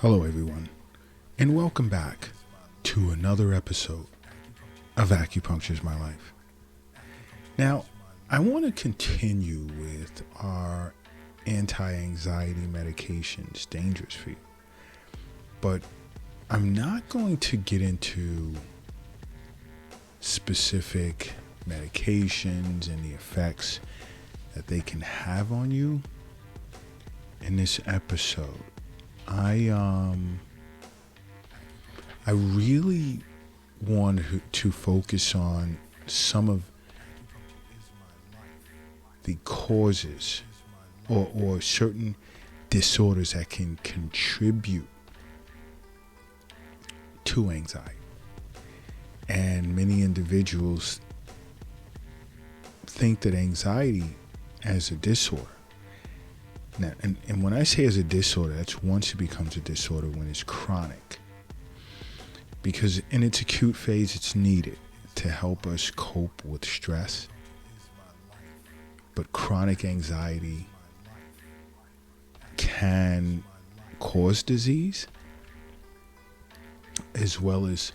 Hello, everyone, and welcome back to another episode of Acupuncture is My Life. Now, I want to continue with our anti-anxiety medications, dangerous for you, but I'm not going to get into specific medications and the effects that they can have on you in this episode. I really want to focus on some of the causes or certain disorders that can contribute to anxiety. And many individuals think that anxiety as a disorder. Now, and when I say as a disorder, that's once it becomes a disorder when it's chronic. Because in its acute phase, it's needed to help us cope with stress. But chronic anxiety can cause disease, as well as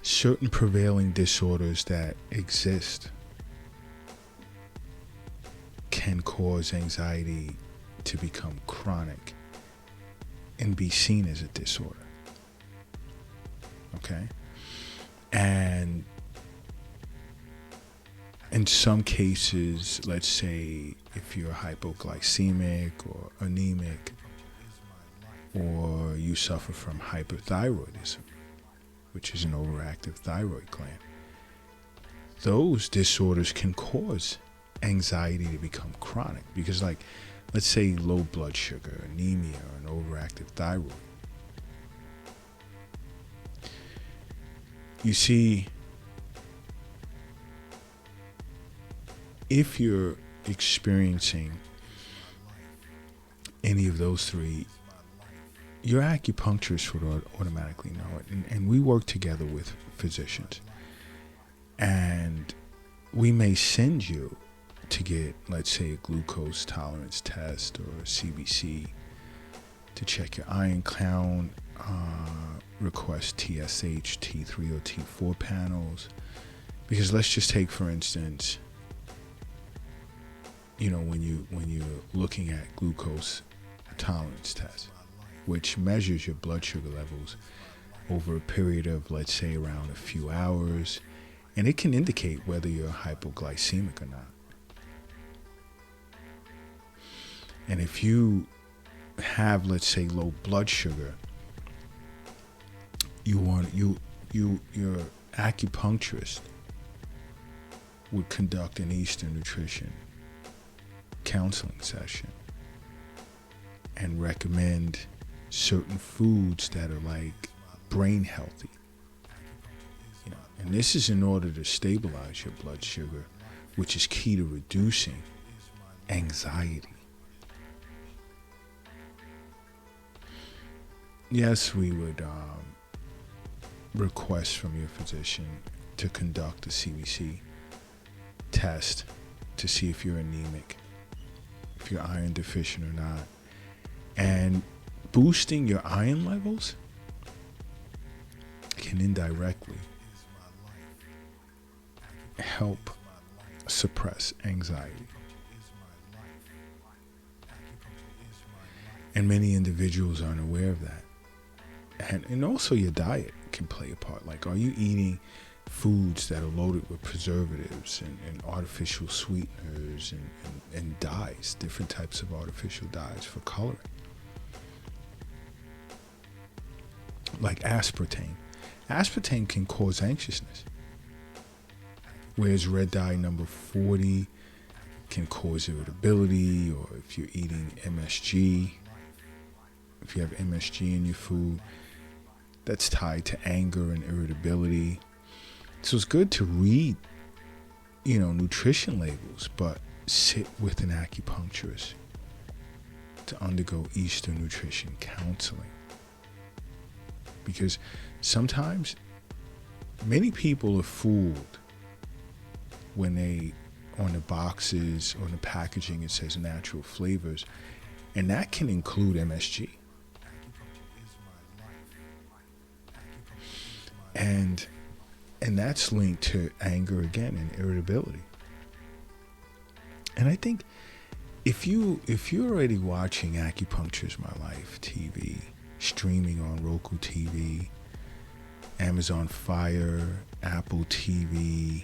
certain prevailing disorders that exist can cause anxiety to become chronic and be seen as a disorder. Okay? And in some cases, let's say if you're hypoglycemic or anemic, or you suffer from hyperthyroidism, which is an overactive thyroid gland, those disorders can cause anxiety to become chronic. Because let's say low blood sugar, anemia, or an overactive thyroid. You see, if you're experiencing any of those three, your acupuncturist would automatically know it. And we work together with physicians. And we may send you to get, let's say, a glucose tolerance test or a CBC to check your iron count, request TSH, T3 or T4 panels. Because let's just take, for instance, when you're looking at glucose tolerance test, which measures your blood sugar levels over a period of, let's say, around a few hours, and it can indicate whether you're hypoglycemic or not. And if you have, let's say, low blood sugar, your acupuncturist would conduct an Eastern nutrition counseling session and recommend certain foods that are brain healthy. And this is in order to stabilize your blood sugar, which is key to reducing anxiety. Yes, we would request from your physician to conduct a CBC test to see if you're anemic, if you're iron deficient or not. And boosting your iron levels can indirectly help suppress anxiety. And many individuals aren't aware of that. And also your diet can play a part. Are you eating foods that are loaded with preservatives and artificial sweeteners and dyes, different types of artificial dyes for coloring? Like aspartame. Aspartame can cause anxiousness. Whereas red dye number 40 can cause irritability, or if you're eating MSG, if you have MSG in your food, that's tied to anger and irritability. So it's good to read, nutrition labels, but sit with an acupuncturist to undergo Eastern nutrition counseling. Because sometimes many people are fooled when on the boxes, on the packaging, it says natural flavors, and that can include MSG. And that's linked to anger again and irritability. And I think if you're already watching Acupuncture's My Life TV, streaming on Roku TV, Amazon Fire, Apple TV,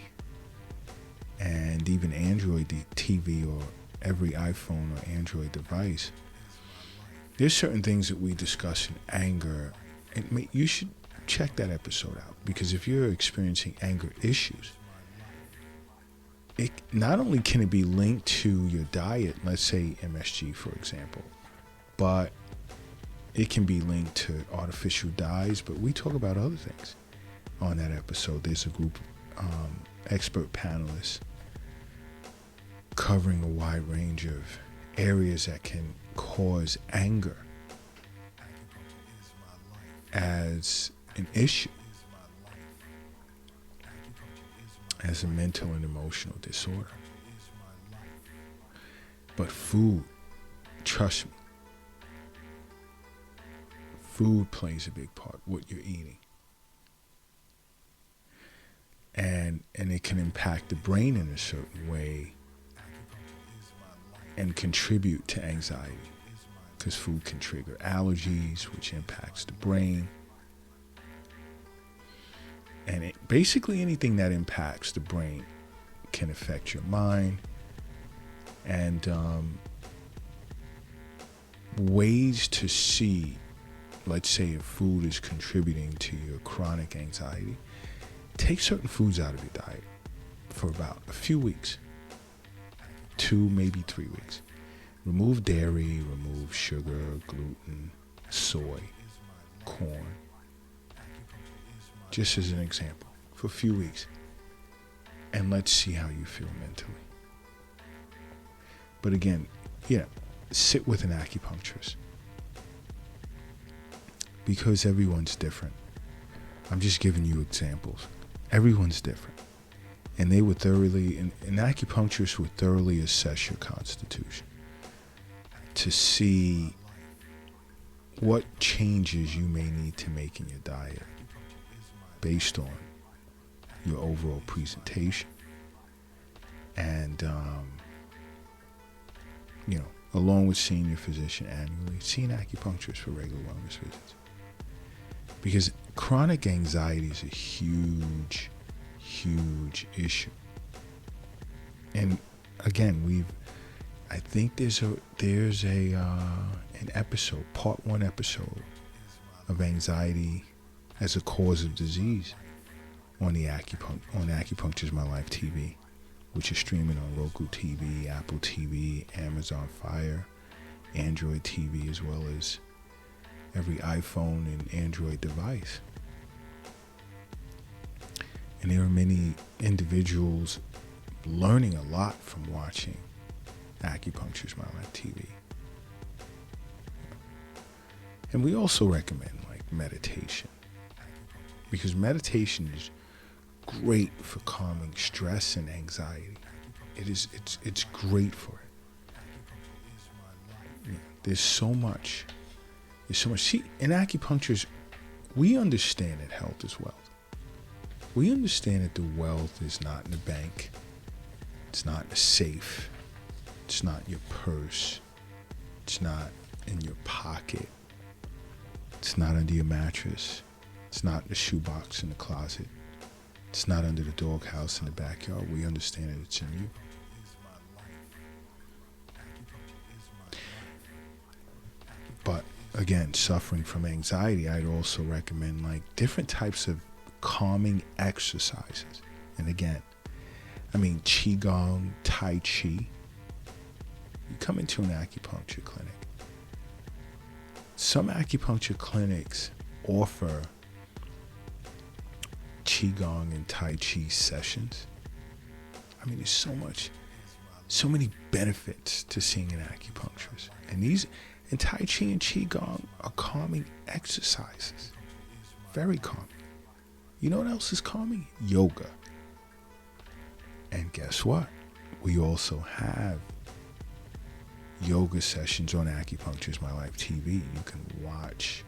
and even Android TV or every iPhone or Android device, there's certain things that we discuss in anger, and you should check that episode out, because if you're experiencing anger issues, it not only can it be linked to your diet, let's say MSG for example, but it can be linked to artificial dyes. But we talk about other things on that episode. There's a group of expert panelists covering a wide range of areas that can cause anger as an issue, as a mental and emotional disorder. But food, trust me, food plays a big part, what you're eating. And it can impact the brain in a certain way and contribute to anxiety, because food can trigger allergies, which impacts the brain. And basically anything that impacts the brain can affect your mind. And ways to see, let's say if food is contributing to your chronic anxiety, take certain foods out of your diet for about a few weeks, 2, maybe 3 weeks. Remove dairy, remove sugar, gluten, soy, corn, just as an example, for a few weeks. And let's see how you feel mentally. But again, sit with an acupuncturist, because everyone's different. I'm just giving you examples. Everyone's different. And they would thoroughly, an acupuncturist would thoroughly assess your constitution to see what changes you may need to make in your diet based on your overall presentation. And, along with seeing your physician annually, see an acupuncturist for regular wellness visits. Because chronic anxiety is a huge, huge issue. And again, I think there's an episode, part 1 episode of anxiety as a cause of disease on Acupuncture's My Life TV, which is streaming on Roku TV, Apple TV, Amazon Fire, Android TV, as well as every iPhone and Android device. And there are many individuals learning a lot from watching Acupuncture's My Life TV. And we also recommend meditation, because meditation is great for calming stress and anxiety. It's great for it. There's so much. See, in acupuncture, we understand that health is wealth. We understand that the wealth is not in the bank. It's not in the safe. It's not in your purse. It's not in your pocket. It's not under your mattress. It's not in the shoebox in the closet. It's not under the doghouse in the backyard. We understand that it's in you. But again, suffering from anxiety, I'd also recommend different types of calming exercises. And again, Qigong, Tai Chi. You come into an acupuncture clinic. Some acupuncture clinics offer Qigong and Tai Chi sessions. There's so many benefits to seeing an acupuncturist. And Tai Chi and Qigong are calming exercises. Very calming. You know what else is calming? Yoga. And guess what? We also have yoga sessions on Acupuncture's My Life TV. You can watch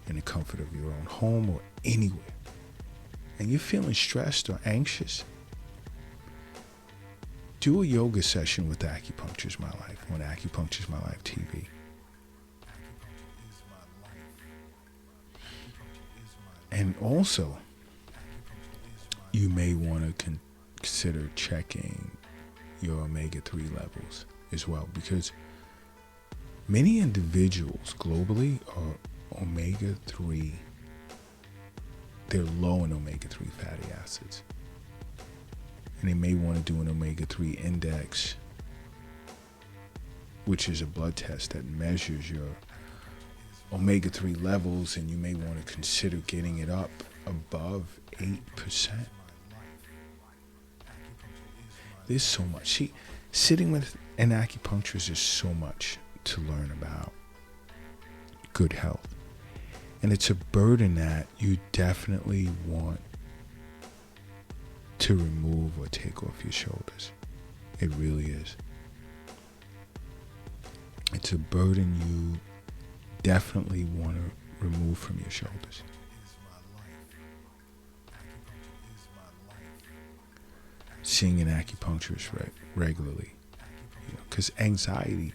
in the comfort of your own home or anywhere. and you're feeling stressed or anxious, do a yoga session with Acupuncture's My Life on Acupuncture's My Life TV. And also, you may want to consider checking your omega-3 levels as well, because many individuals globally are omega-3, they're low in omega-3 fatty acids. And they may want to do an omega-3 index, which is a blood test that measures your omega-3 levels, and you may want to consider getting it up above 8%. There's so much. See, sitting with an acupuncturist is so much to learn about good health. And it's a burden that you definitely want to remove or take off your shoulders. It really is. It's a burden you definitely want to remove from your shoulders. Seeing an acupuncturist regularly, because anxiety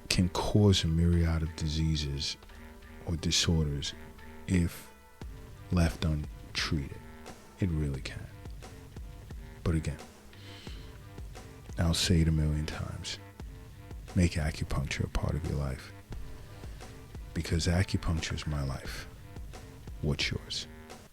can cause a myriad of diseases or disorders if left untreated. It really can. But again, I'll say it a million times, make acupuncture a part of your life, because acupuncture is my life. What's yours?